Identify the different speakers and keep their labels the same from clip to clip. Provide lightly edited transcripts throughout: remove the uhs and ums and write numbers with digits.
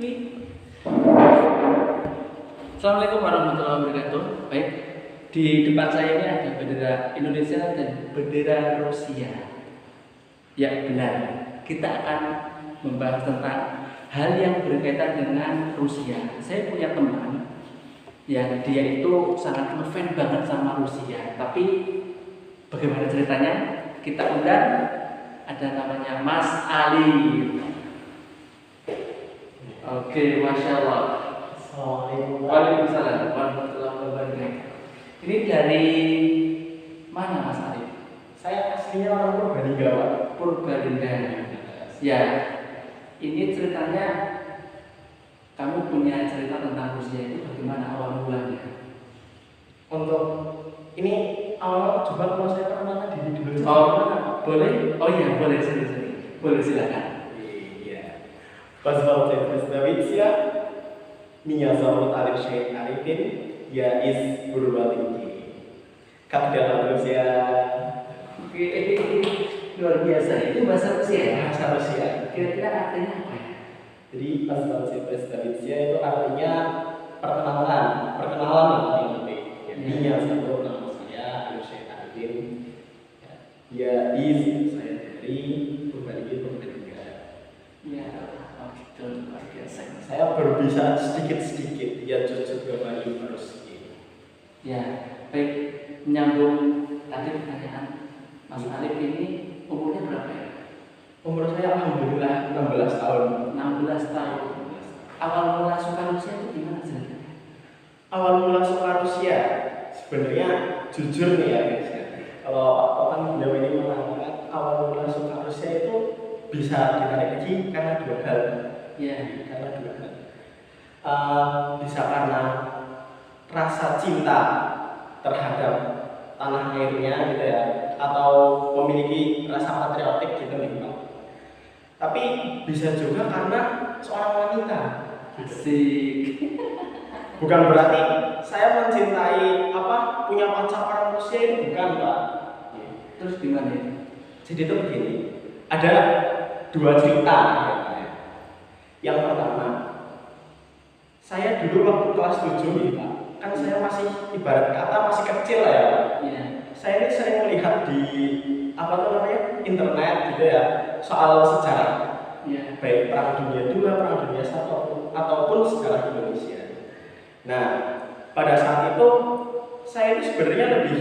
Speaker 1: Assalamualaikum warahmatullahi wabarakatuh. Baik, di depan saya ini ada bendera Indonesia dan bendera Rusia. Ya benar, kita akan membahas tentang hal yang berkaitan dengan Rusia. Saya punya teman yang dia itu sangat ngefans banget sama Rusia. Tapi bagaimana ceritanya? Kita undang, ada namanya Mas Ali. Oke, Masya Allah.
Speaker 2: Assalamualaikum.
Speaker 1: Waalaikumsalam warahmatullahi wabarakatuh. Ini dari mana Mas Ali?
Speaker 2: Saya aslinya orang Purbalingga, Pak.
Speaker 1: Purbalingga. Ya, ini ceritanya kamu punya cerita tentang Rusia itu bagaimana awal mulanya?
Speaker 2: Untuk ini awal coba kalau saya perkenalkan diri dulu.
Speaker 1: Boleh? Oh iya, boleh, sini. Boleh, silakan.
Speaker 2: Iya. Позвольте представить себя. Меня зовут Алексей Арифин. Я из Пурбалинги. Как дела, друзья?
Speaker 1: Oke, luar biasa. Itu bahasa Rusia ya?
Speaker 2: Bahasa Rusia.
Speaker 1: Kira-kira artinya apa ya?
Speaker 2: Jadi позвольте представить себя itu artinya perkenalan lah yang lebih. Меня zovut, nama saya Alexei Arifin. Ya is saya dari Purbalingga.
Speaker 1: Ya, oh gitu, luar biasa.
Speaker 2: Saya baru bisa sedikit-sedikit ya jujur ke Bali harus ini.
Speaker 1: Ya, baik, menyambung tadi pertanyaan Mas Alif ini umurnya berapa ya?
Speaker 2: Umur saya alhamdulillah 16 tahun.
Speaker 1: 16 tahun. Awal mula suka Rusia itu gimana ceritanya?
Speaker 2: Awal mula suka Rusia sebenarnya jujur nih ya guys ya. Kalau Pak Tokan beliau ini mengatakan awal mula suka Rusia itu bisa ditarik lagi karena dua hal.
Speaker 1: Ya,
Speaker 2: Karena dua hal. Bisa karena rasa cinta terhadap tanah airnya gitu ya, atau memiliki rasa patriotik gitu nih Pak. Tapi bisa juga karena seorang wanita.
Speaker 1: asik.
Speaker 2: Bukan berarti saya mencintai punya pacar orang Rusia itu bukan Pak.
Speaker 1: Terus gimana itu?
Speaker 2: Jadi itu begini, ada dua cerita ya. Yang pertama, saya dulu waktu kelas 7 nih Pak, kan saya masih ibarat kata masih kecil lah ya Pak.
Speaker 1: Ya,
Speaker 2: Saya ini sering melihat di internet gitu ya, soal sejarah
Speaker 1: ya,
Speaker 2: baik Perang Dunia II, Perang Dunia I ataupun sejarah Indonesia. Nah, pada saat itu saya itu sebenarnya lebih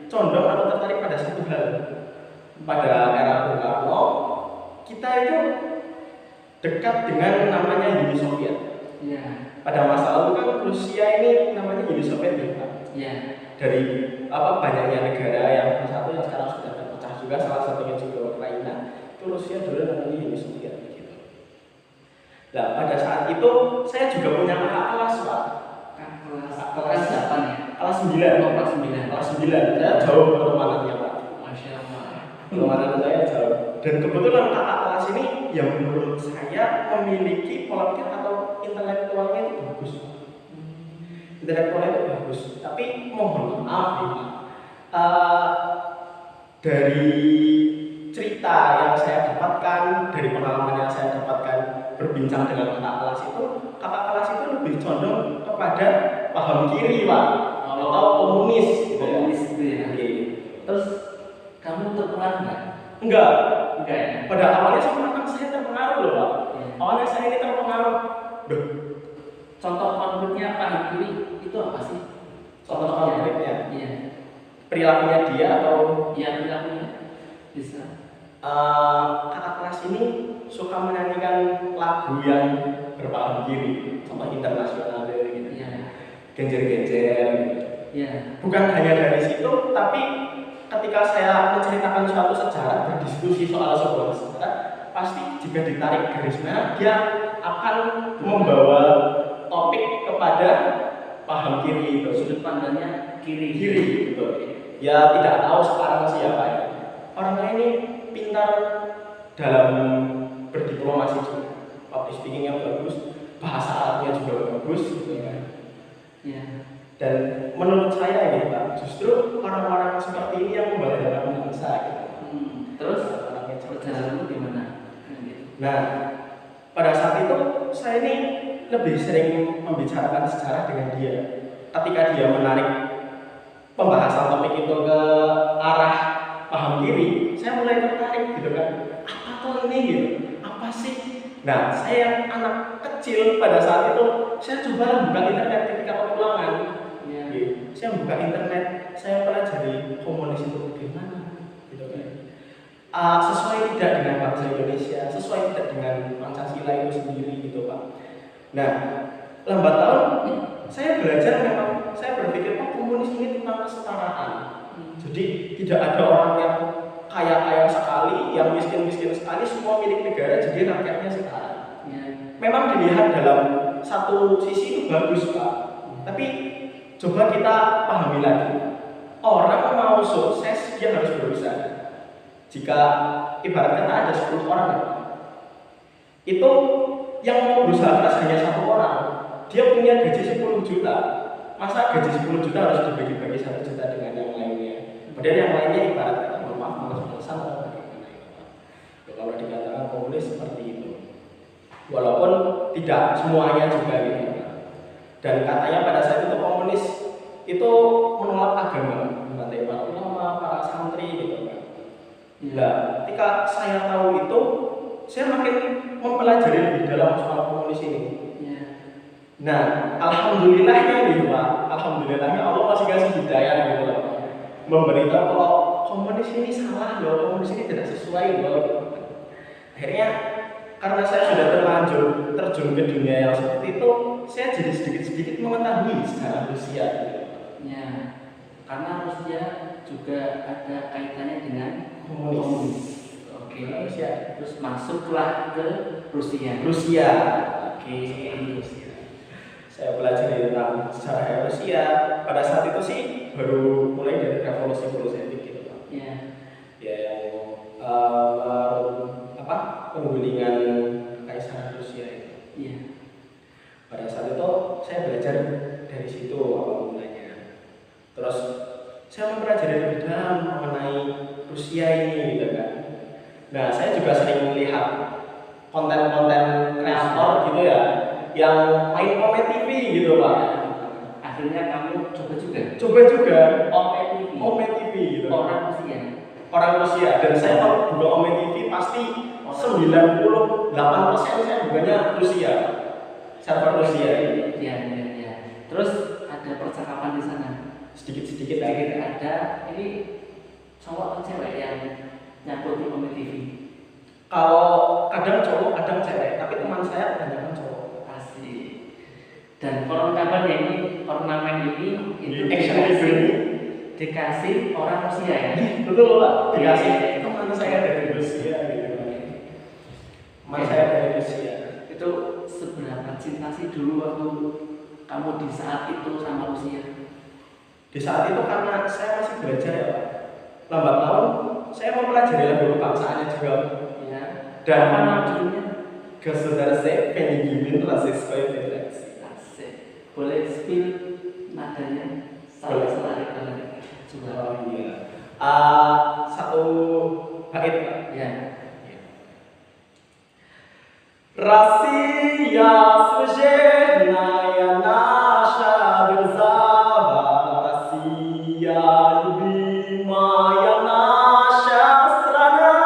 Speaker 2: condong atau tertarik pada satu hal. Pada era Bung Karno, kita itu dekat dengan namanya Uni Soviet.
Speaker 1: ya,
Speaker 2: Pada masa lalu kan Rusia ini namanya Uni Soviet ya Pak.
Speaker 1: ya,
Speaker 2: Dari banyaknya negara yang bersatu yang sekarang sudah terpecah juga, salah satunya juga Ukraina. Itu Rusia dulu namanya Uni Soviet gitu. Nah, pada saat itu saya juga punya kakak kelas Pak.
Speaker 1: kelas 8 ya?
Speaker 2: Kelas 9.
Speaker 1: Oh, kelas 9.
Speaker 2: Kelas 9. Saya jauh pertemanannya Pak.
Speaker 1: Masya Allah.
Speaker 2: Pertemanan saya jauh. Dan kebetulan kakak kelas ini yang menurut saya memiliki pola pikir atau intelektualnya itu bagus. Intelektualnya itu bagus. Tapi mohon maaf nih Pak. Dari cerita yang saya dapatkan, dari pengalaman yang saya dapatkan berbincang dengan kakak kelas itu lebih condong kepada paham kiri Pak, atau komunis gitu ya.
Speaker 1: Komunis itu ya.
Speaker 2: Oke.
Speaker 1: Terus kamu terpengaruh nggak?
Speaker 2: Enggak.
Speaker 1: Enggak ya?
Speaker 2: Pada awalnya sebenarnya saya terpengaruh loh Pak.
Speaker 1: Ya.
Speaker 2: Awalnya saya ini terpengaruh. Duh,
Speaker 1: Contoh konkretnya paham kiri itu apa sih?
Speaker 2: contoh konkretnya
Speaker 1: Iya.
Speaker 2: perilakunya dia atau
Speaker 1: Iya, perilakunya bisa.
Speaker 2: kakak kelas ini suka menyanyikan lagu yang berpaham kiri, contoh internasional gitu.
Speaker 1: Iya.
Speaker 2: Genjer-genjer gitu.
Speaker 1: Iya.
Speaker 2: Bukan hanya dari situ, tapi ketika saya menceritakan suatu sejarah, berdiskusi soal sebuah sejarah, pasti jika ditarik garis merah, dia akan membawa topik kepada paham kiri itu,
Speaker 1: Sudut pandangnya kiri.
Speaker 2: gitu. Ya tidak tahu sekarang siapa ya. Orangnya ini pintar dalam berdiplomasi juga, public speakingnya bagus, bahasa Arabnya juga bagus gitu ya.
Speaker 1: Iya.
Speaker 2: Dan menurut saya ini Pak, justru orang-orang seperti ini yang membanggakan bangsa gitu.
Speaker 1: Terus
Speaker 2: Orangnya cerdas.
Speaker 1: perjalananmu gimana? Gitu.
Speaker 2: Nah, pada saat itu saya ini lebih sering membicarakan sejarah dengan dia. Ketika dia menarik pembahasan topik itu ke arah paham kiri, saya mulai tertarik gitu kan. Apa tuh ini gitu? Apa sih? Nah, saya yang anak kecil pada saat itu, saya coba buka internet ketika pulangan.
Speaker 1: Ya.
Speaker 2: Saya buka internet, saya pelajari komunis itu bagaimana, gitu kan. Sesuai tidak dengan bangsa Indonesia, sesuai tidak dengan Pancasila itu sendiri, gitu Pak. Nah, lambat laun saya belajar memang, saya berpikir komunis ini tentang kesetaraan. Jadi tidak ada orang yang kaya sekali, yang miskin sekali, semua milik negara, jadi rakyatnya setara.
Speaker 1: Ya.
Speaker 2: Memang dilihat dalam satu sisi itu bagus Pak, tapi coba kita pahami lagi. Orang mau sukses, dia harus berusaha. Jika ibarat kata ada 10 orang, itu yang mau berusaha keras hanya 1 orang, dia punya gaji 10 juta. Masa gaji 10 juta harus dibagi-bagi 1 juta dengan yang lainnya? Padahal yang lainnya ibarat kata malas-malasan atau bagaimana itu Pak. Kalau dikatakan komunis seperti itu, walaupun tidak semuanya juga gitu. Dan katanya pada saat itu komunis itu menolak agama, membantai para ulama, para santri gitu kan. Nah, ketika saya tahu itu, saya makin mempelajari lebih dalam soal komunis ini.
Speaker 1: Ya.
Speaker 2: Nah, alhamdulillahnya gitu Pak, alhamdulillahnya Allah masih kasih hidayah gitu loh, memberitahu kalau komunis ini salah loh, komunis ini tidak sesuai loh. Akhirnya karena saya sudah terlanjur terjun ke dunia yang seperti itu, saya jadi sedikit-sedikit mengetahui sejarah Rusia.
Speaker 1: Ya, karena Rusia juga ada kaitannya dengan
Speaker 2: Komunis.
Speaker 1: Oke.
Speaker 2: Rusia.
Speaker 1: Terus masuklah ke Rusia.
Speaker 2: Rusia.
Speaker 1: Oke.
Speaker 2: Rusia. Saya pelajari tentang sejarah Rusia. Pada saat itu sih baru mulai dari revolusi Bolshevik gitu Pak.
Speaker 1: Ya.
Speaker 2: Ya yang penggulingan Kaisar Rusia itu.
Speaker 1: Iya.
Speaker 2: Pada saat itu saya belajar dari situ awal mulanya. Terus saya mempelajari lebih dalam mengenai Rusia ini gitu kan. Nah, saya juga sering melihat konten-konten kreator gitu ya, yang main Ome TV gitu Pak.
Speaker 1: Akhirnya kamu coba juga.
Speaker 2: Coba juga
Speaker 1: Ome TV.
Speaker 2: Ome TV gitu.
Speaker 1: Orang Rusia.
Speaker 2: Orang Rusia. Dan saya kalau buka Ome TV pasti 98% saya bukanya Rusia. Server Rusia.
Speaker 1: Iya. Terus ada percakapan di sana.
Speaker 2: Sedikit-sedikit
Speaker 1: ada. Ini cowok atau cewek yang nyangkut di Ome TV?
Speaker 2: Kalau kadang cowok, kadang cewek, tapi teman saya kebanyakan cowok.
Speaker 1: Asik. Dan perlengkapannya ini, ornamen ini itu dikasih orang Rusia ya?
Speaker 2: Betul Pak, dikasih teman saya dari Rusia gitu. Teman saya dari Rusia.
Speaker 1: Itu seberapa cinta sih dulu waktu kamu di saat itu sama Rusia?
Speaker 2: Di saat itu karena saya masih belajar ya Pak. Lambat laun saya mempelajari lagu kebangsaannya juga.
Speaker 1: Ya.
Speaker 2: Dan
Speaker 1: apa nama judulnya?
Speaker 2: Gosudara-se Penigimin Rossiyskoye Federasi.
Speaker 1: Asik. Boleh spill nadanya? Salah-salah coba.
Speaker 2: Oh iya. Satu bait Pak.
Speaker 1: Ya.
Speaker 2: Россия священная наша держава, Россия любимая наша страна,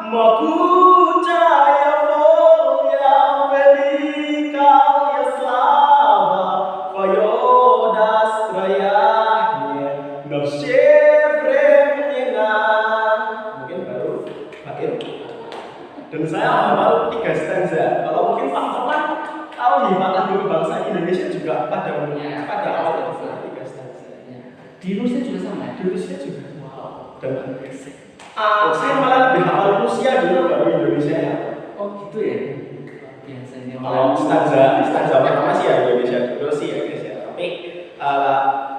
Speaker 2: могучая воля, великая слава, твое достояние на все времена. Mungkin baru bait. Dan saya hafal 3 stanza. Kalau mungkin Pak Topan tahu nih Pak lagu bangsa Indonesia juga pada awal 3 stanza.
Speaker 1: Di Rusia juga sama ya?
Speaker 2: Di Rusia juga.
Speaker 1: Wow.
Speaker 2: Dan saya malah lebih hafal Rusia dulu baru Indonesia ya.
Speaker 1: Oh gitu ya? Biasanya
Speaker 2: Kalau stanza pertama sih ya Indonesia dulu sih ya guys ya. Tapi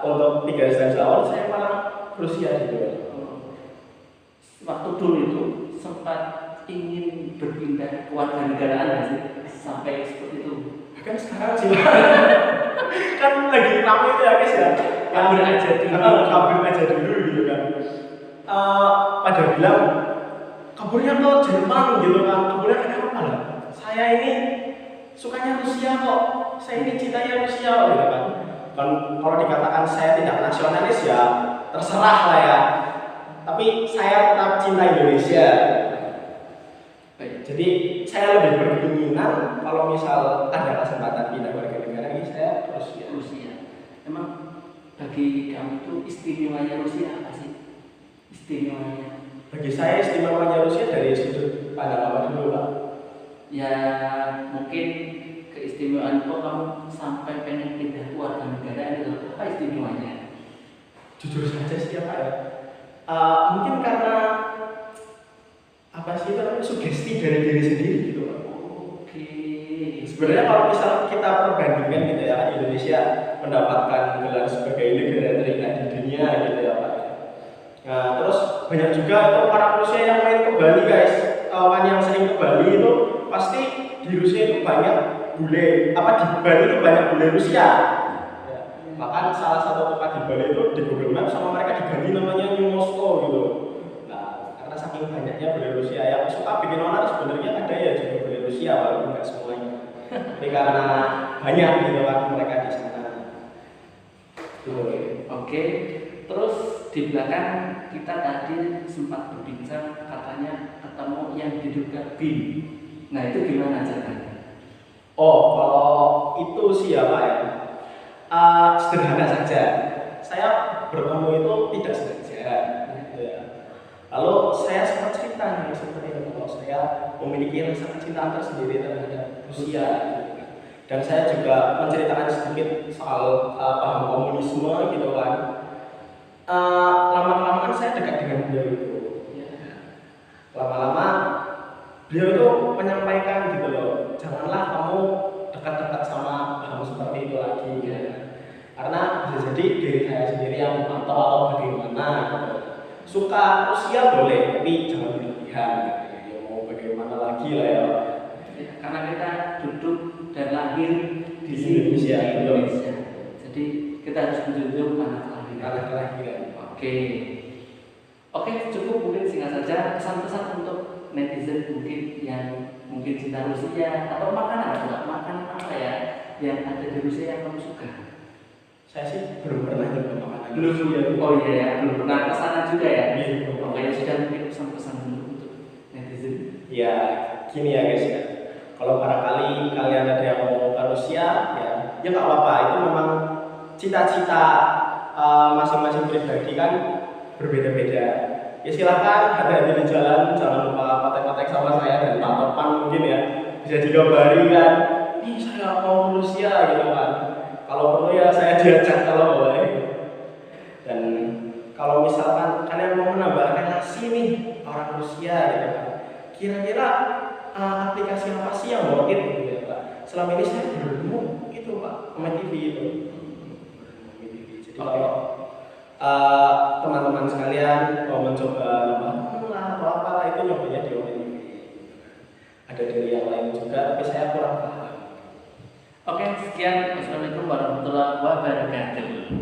Speaker 2: untuk 3 stanza awal saya malah Rusia dulu.
Speaker 1: Waktu dulu itu sempat ingin berpindah kewarganegaraan nggak sih sampai seperti itu?
Speaker 2: Kan sekarang sih kan lagi ramai itu ya guys ya.
Speaker 1: Kabur
Speaker 2: aja dulu gitu kan. Pada bilang kaburnya ke Jerman gitu kan. Kaburnya kenapa lah? Saya ini sukanya Rusia kok, saya ini cintanya Rusia gitu kan. Kalau dikatakan saya tidak nasionalis ya terserah lah ya, tapi saya tetap cinta Indonesia.
Speaker 1: Baik.
Speaker 2: Jadi saya lebih berkeinginan kalau misal ada kesempatan pindah warga negara ini saya Rusia.
Speaker 1: Rusia. Emang bagi kamu itu istimewanya Rusia apa sih? Istimewanya?
Speaker 2: Bagi saya istimewanya Rusia dari sudut pandang apa dulu Pak?
Speaker 1: Ya mungkin keistimewaan kok kamu sampai pengen pindah warga negara itu apa istimewanya?
Speaker 2: Jujur saja sih ya Pak ya. Mungkin karena apa sih itu namanya sugesti dari diri sendiri gitu Pak.
Speaker 1: Oke.
Speaker 2: Sebenarnya kalau misal kita perbandingkan gitu ya, Indonesia mendapatkan gelar sebagai negara terindah di dunia gitu ya Pak. Nah terus banyak juga itu para Rusia yang main ke Bali guys. Kawan yang sering ke Bali itu pasti di Rusia itu banyak bule, apa di Bali itu banyak bule Rusia. Ya. Bahkan salah satu tempat di Bali itu di Google Maps sama mereka diganti namanya New Moscow gitu. Nah karena saking banyaknya bule Rusia yang suka bikin onar sebenarnya ada ya juga bule Rusia walaupun nggak semuanya. Tapi karena banyak gitu kan mereka di sana.
Speaker 1: Oke. Terus di belakang kita tadi sempat berbincang katanya ketemu yang diduga BIM. Nah itu gimana ceritanya?
Speaker 2: Oh kalau itu sih ya Pak ya, sederhana saja. Saya bertemu itu tidak sengaja. Gitu ya. Lalu saya sempat cerita nih seperti itu kalau saya memiliki rasa kecintaan tersendiri terhadap Rusia. Dan saya juga menceritakan sedikit soal paham komunisme gitu kan. Lama-lama kan saya dekat dengan beliau itu. Lama-lama beliau itu menyampaikan gitu loh, janganlah kamu dekat-dekat sama paham seperti itu lagi gitu. Karena bisa jadi diri saya sendiri yang memantau atau bagaimana gitu. Suka Rusia boleh, tapi jangan berlebihan gitu. Ya mau bagaimana lagi lah ya.
Speaker 1: Karena kita duduk dan lahir di
Speaker 2: Indonesia.
Speaker 1: Jadi kita harus menjunjung tanah
Speaker 2: kelahiran.
Speaker 1: Oke, cukup mungkin singkat saja pesan-pesan untuk netizen mungkin cinta Rusia atau makanan apa ya yang ada di Rusia yang kamu suka?
Speaker 2: Saya sih belum pernah nyoba makanan.
Speaker 1: Oh iya ya, belum pernah kesana juga ya.
Speaker 2: Iya.
Speaker 1: Oke, sudah mungkin pesan-pesan untuk netizen.
Speaker 2: Ya, gini ya guys ya. Kalau barangkali kalian ada yang mau ke Rusia, ya nggak apa-apa. Itu memang cita-cita masing-masing pribadi kan berbeda-beda. Ya silakan hati-hati di jalan, jangan lupa kontak-kontak sama saya dan Pak Topan mungkin ya bisa dikabari kan. Nih saya mau ke Rusia gitu kan. Kalau perlu ya saya diajak kalau boleh. Dan kalau misalkan kalian mau menambah relasi nih orang Rusia gitu kan, kira-kira aplikasi apa sih yang worth it gitu ya Pak? Selama ini saya belum nemu itu Pak, Komen TV itu. Jadi kalau teman-teman sekalian mau mencoba nambah teman lah atau apalah itu nyobanya di Komen TV. Ada dari yang lain juga, tapi saya kurang paham.
Speaker 1: Oke, sekian. Wassalamualaikum warahmatullahi wabarakatuh.